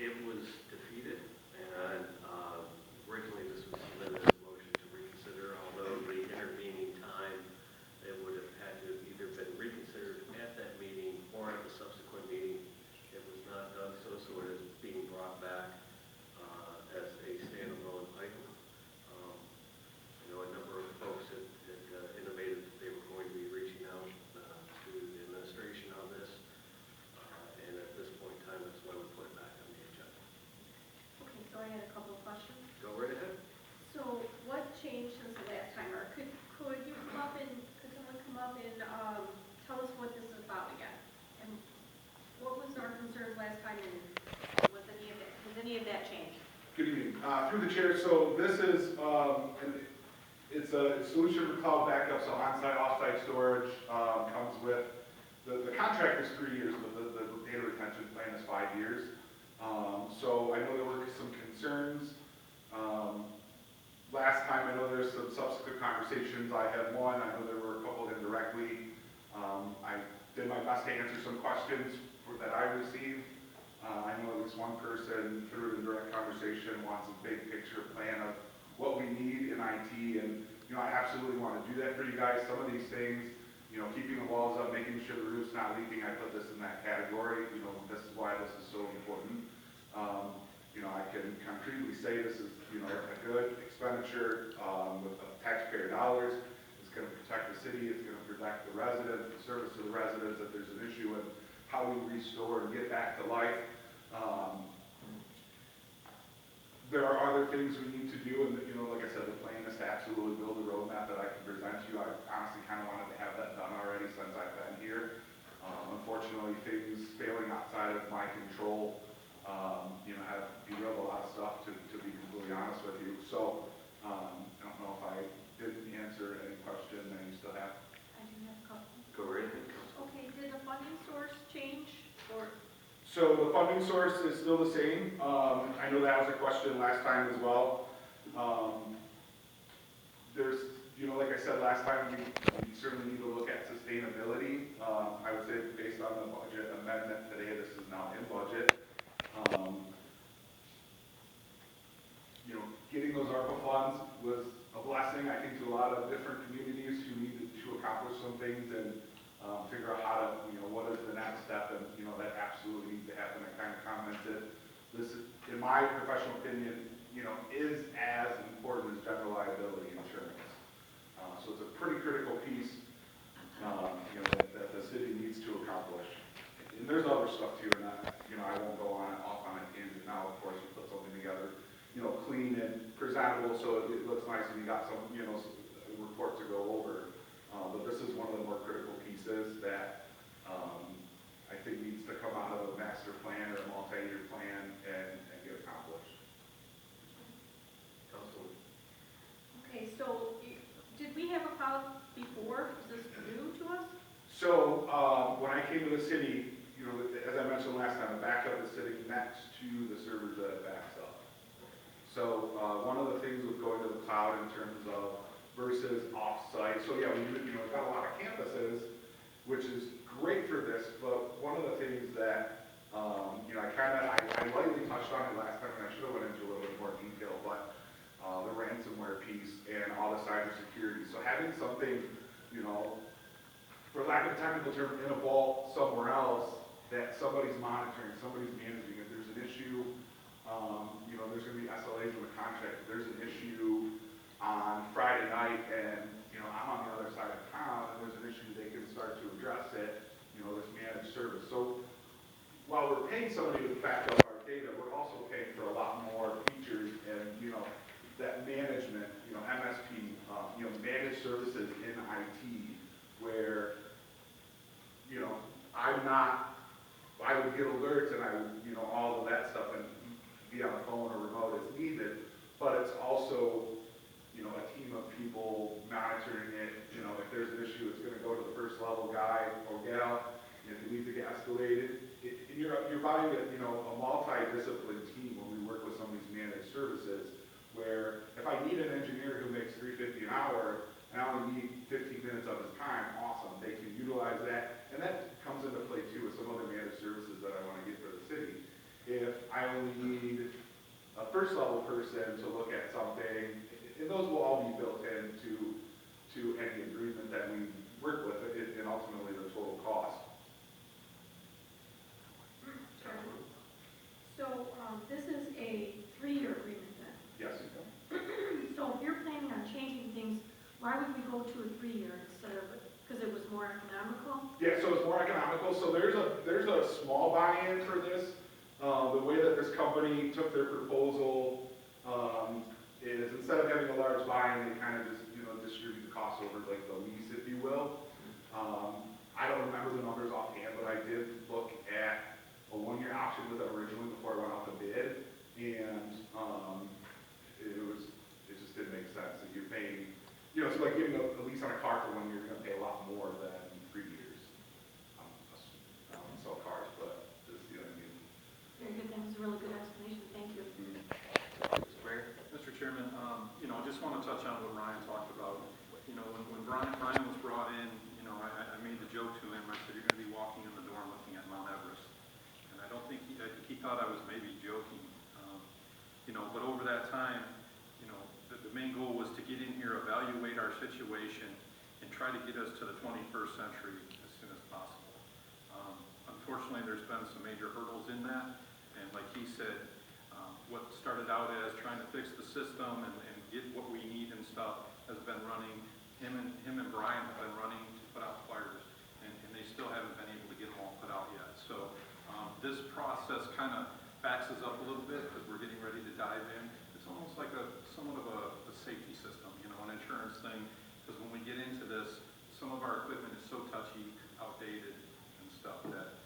It was defeated, and originally this was submitted as a motion to reconsider, although the intervening time, it would have had to have either been reconsidered at that meeting or at the subsequent meeting. It was not done so it is being brought back as a standalone item. I know a number of folks had intimated that they were going to be reaching out to the administration on this, and at this point in time, that's why we put it back on the agenda. Okay, so I had a couple of questions. Go right ahead. So what changed since the last time, or could you come up and, could someone come up and tell us what this is about again? And what was our concerns last time, and was any of that changed? Good evening. Through the chair, so this is, it's a solution for cloud backup, so on-site, off-site storage comes with, the contract is 3 years, but the data retention plan is 5 years. So I know there were some concerns. Last time, I know there's some subsequent conversations. I had one, I know there were a couple indirectly. I did my best to answer some questions that I received. I know at least one person through the direct conversation wants a big picture plan of what we need in IT, and I absolutely want to do that for you guys. Some of these things, keeping the walls up, making sure the roof's not leaking, I put this in that category. This is why this is so important. I can concretely say this is, a good expenditure with taxpayer dollars. It's going to protect the city. It's going to protect the residents, the service to the residents. If there's an issue in how we restore and get back to life. There are other things we need to do, and like I said, the plan is to absolutely build a roadmap that I can present to you. I honestly kind of wanted to have that done already since I've been here. Unfortunately, things failing outside of my control, have derailed a lot of stuff, to be completely honest with you. So, I don't know if I didn't answer any question that you still have. I do have a couple. Go right ahead. Okay, did the funding source change, or? So the funding source is still the same. I know that was a question last time as well. There's, like I said last time, we certainly need to look at sustainability. I would say based on the budget amendment today, this is now in budget. Getting those ARPA funds was a blessing, I think, to a lot of different communities who needed to accomplish some things and figure out how to, what is the next step, and, that absolutely needs to happen. I kind of commented, this is, in my professional opinion, is as important as general liability insurance. So it's a pretty critical piece, that the city needs to accomplish. And there's other stuff too, and I won't go off on a tangent now. Of course, we put something together, clean and presentable, so it looks nice, and you got some, a report to go over. But this is one of the more critical pieces that I think needs to come out of a master plan or a multi-year plan and get accomplished. Councilman. Okay, so did we have a cloud before? Is this new to us? So when I came to the city, as I mentioned last time, the backup is sitting next to the servers that it backs up. So one of the things with going to the cloud in terms of versus off-site. So yeah, we've got a lot of campuses, which is great for this, but one of the things that, I lightly touched on it last time, and I should have went into a little bit more detail, but the ransomware piece and all the cybersecurity. So having something, for lack of a technical term, in a vault somewhere else that somebody's monitoring, somebody's managing. If there's an issue, there's going to be SLAs in the contract. If there's an issue on Friday night and, I'm on the other side of town and there's an issue, they can start to address it, this managed service. So while we're paying somebody to back up our data, we're also paying for a lot more features and, that management, MSP, managed services in IT where, I would get alerts and I would, all of that stuff and be on the phone or remote as needed, but it's also, a team of people monitoring it. If there's an issue, it's going to go to the first level guy or gal. If it needs to get escalated, and you're buying a multi-discipline team when we work with some of these managed services, where if I need an engineer who makes $350 an hour and I only need 15 minutes of his time, awesome, they can utilize that. And that comes into play too with some other managed services that I want to get for the city. If first level person to look at something, and those will all be built into any agreement that we work with, and ultimately the total cost. So, this is a 3-year agreement then? Yes. So if you're planning on changing things, why would we go to a 3-year instead of, because it was more economical? Yeah, so it's more economical, so there's a small buy-in for this. The way that this company took their proposal, is instead of having a large buy-in, they kind of just, distribute the cost over like the lease, if you will. I don't remember the numbers offhand, but I did look at a 1-year option with them originally before I went out to bid, and, it just didn't make sense that you're paying, it's like getting a lease on a car for 1 year, you're gonna pay a lot more than 3 years. I don't sell cars, but just, what I mean. Very good, that was a really good explanation, thank you. Mr. Mayor? Mr. Chairman, I just want to touch on what Ryan talked about. When Ryan was brought in, I made the joke to him, I said, you're going to be walking in the door and looking at Mount Everest. And I don't think, he thought I was maybe joking. But over that time, the main goal was to get in here, evaluate our situation, and try to get us to the 21st century as soon as possible. Unfortunately, there's been some major hurdles in that, and like he said, what started out as trying to fix the system and get what we need and stuff has been running. Him and Brian have been running to put out fires, and they still haven't been able to get them all put out yet. So this process kind of backs us up a little bit because we're getting ready to dive in. It's almost like somewhat of a safety system, an insurance thing, because when we get into this, some of our equipment is so touchy, outdated, and stuff that,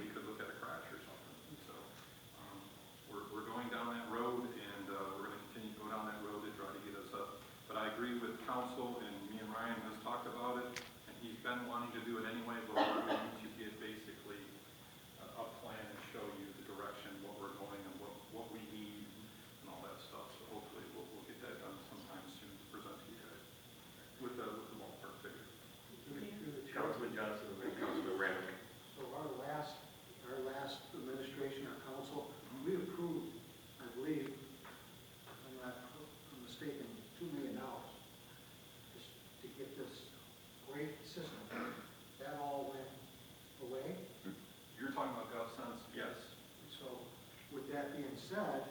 we could look at a crash or something. So we're going down that road, and we're going to continue to go down that road to try to get us up. But I agree with council, and me and Ryan has talked about it, and he's been wanting to do it anyway, but we're going to get basically a plan and show you the direction, what we're going, and what we need, and all that stuff. So hopefully we'll get that done sometime soon to present to you guys with the ballpark figure. Councilman Johnson and then Councilman Ramick. So our last administration, our council, we approved, I believe, if I'm not mistaken, $2 million just to get this great system. That all went away. You're talking about GovSense? Yes. So with that being said,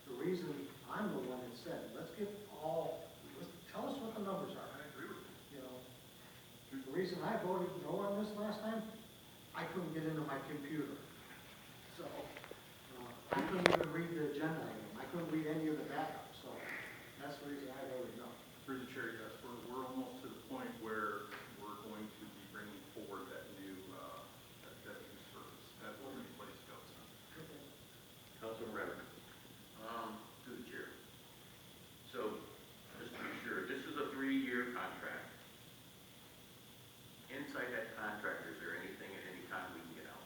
the reason I'm the one that said, tell us what the numbers are. I agree with you. The reason I voted no on this last time, I couldn't get into my computer. So, I couldn't even read the agenda item. I couldn't read any of the backup, so that's the reason I voted no. Through the chair, yes, we're almost to the point where we're going to be bringing forward that new service that will replace GovSense. Councilman Ramick. To the chair. So, just to be sure, this is a 3-year contract. Inside that contract, is there anything at any time we can get out?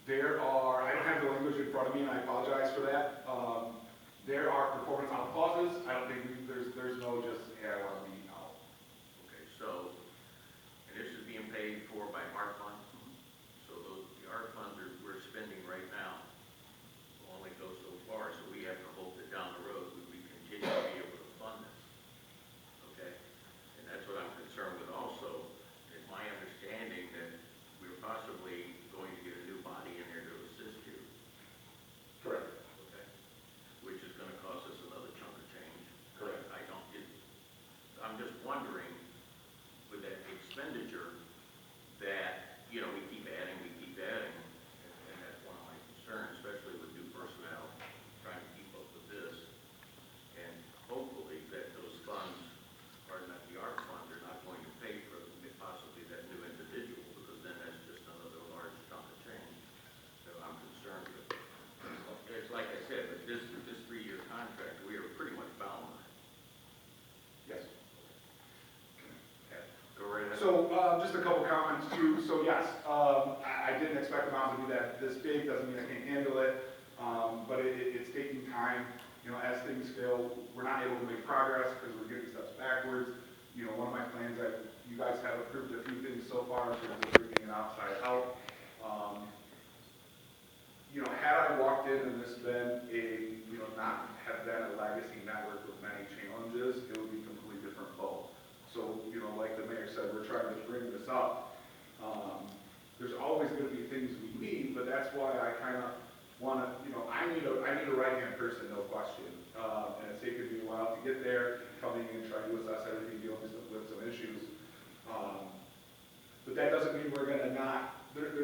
I don't have the language in front of me, and I apologize for that. There are performance out clauses. I don't think there's no just, I want to be out. Okay, so, and this is being paid for by ARP funds? So the ARP funds we're spending right now will only go so far, so we have to hope that down the road we continue to be able to fund this. Okay? And that's what I'm concerned with also. It's my understanding that we're possibly going to get a new body in there to assist you. Correct. Okay? Which is gonna cost us another chunk of change. Correct. I'm just wondering, with that expenditure, that, we keep adding, and that's one of my concerns, especially with new personnel, trying to keep up with this. And hopefully that those funds are not, the ARP funds are not going to pay for possibly that new individual, because then that's just another large chunk of change that I'm concerned with. It's like I said, but this 3-year contract, we are pretty much bound by. Yes. Go right ahead. So, just a couple comments too. So yes, I didn't expect the amount to be that this big, doesn't mean I can't handle it. But it's taking time, as things fail, we're not able to make progress because we're getting steps backwards. One of my plans that you guys have approved a few things so far in terms of bringing an outside help. Had I walked in and this been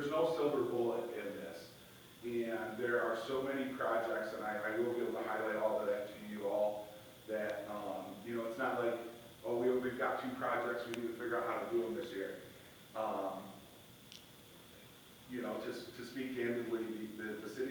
there's no silver bullet in this. And there are so many projects, and I will be able to highlight all of that to you all, that, you know, it's not like, oh, we've got 2 projects, we need to figure out how to do them this year. You know, to speak candidly, the city